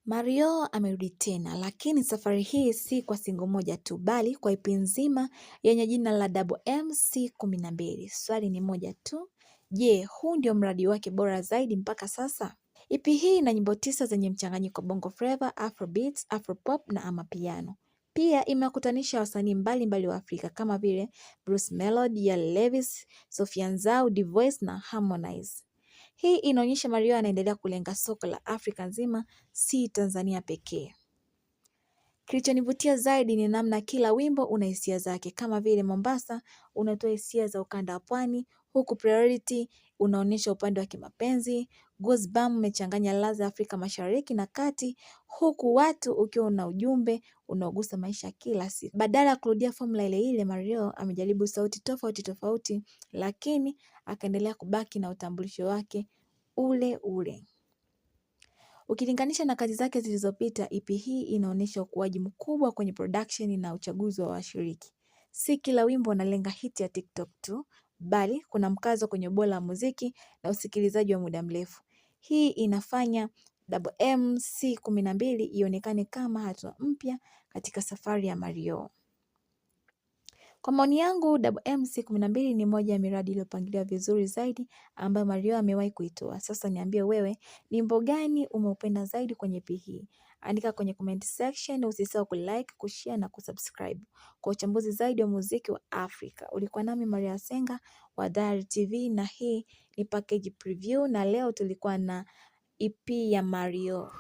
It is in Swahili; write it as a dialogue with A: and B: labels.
A: Mario amerudi tena, lakini safari hii si kwa singo moja tu, bali kwa EP nzima yenye jina la Double MC12. Swali ni moja tu, je, huu ndio mradi wake bora zaidi mpaka sasa? EP hii ina nyimbo 9 zenye mchanganyiko bongo flava, afrobeats, afropop na amapiano. Pia imewakutanisha wasanii mbalimbali wa Afrika kama vile Bruce Melody, Yale Levis, Sofia Nzau, D'voice na Harmonize. Hii inaonyesha Mario anaendelea kulenga soko la Afrika nzima, si Tanzania pekee. Kilichonivutia zaidi ni namna kila wimbo una hisia zake, kama vile Mombasa unatoa hisia za ukanda wa pwani, huku Priority unaonyesha upande wa kimapenzi, Goosebumps umechanganya ladha ya Afrika Mashariki na Kati, huku Watu ukiwa una ujumbe unaogusa maisha kila siku. Badala ya kurudia formula ile ile, Mario amejaribu sauti tofauti tofauti, lakini akaendelea kubaki na utambulisho wake ule ule. Ukilinganisha na kazi zake zilizopita, EP hii inaonyesha ukuaji mkubwa kwenye production na uchaguzi wa washiriki. Si kila wimbo unalenga hit ya TikTok tu, bali kuna mkazo kwenye ubora wa muziki na usikilizaji wa muda mrefu. Hii inafanya Double MC12 ionekane kama hatua mpya katika safari ya Mario. Kwa maoni yangu, Double MC12 ni moja ya miradi iliyopangiliwa vizuri zaidi ambayo Mario amewahi kuitoa. Sasa niambie wewe, ni wimbo gani umeupenda zaidi kwenye EP hii? Andika kwenye comment section, usisahau kulike, kushare na kusubscribe. Kwa uchambuzi zaidi wa muziki wa Afrika. Ulikuwa nami Maria Senga wa Dayari TV na hii ni package preview, na leo tulikuwa na EP ya Mario.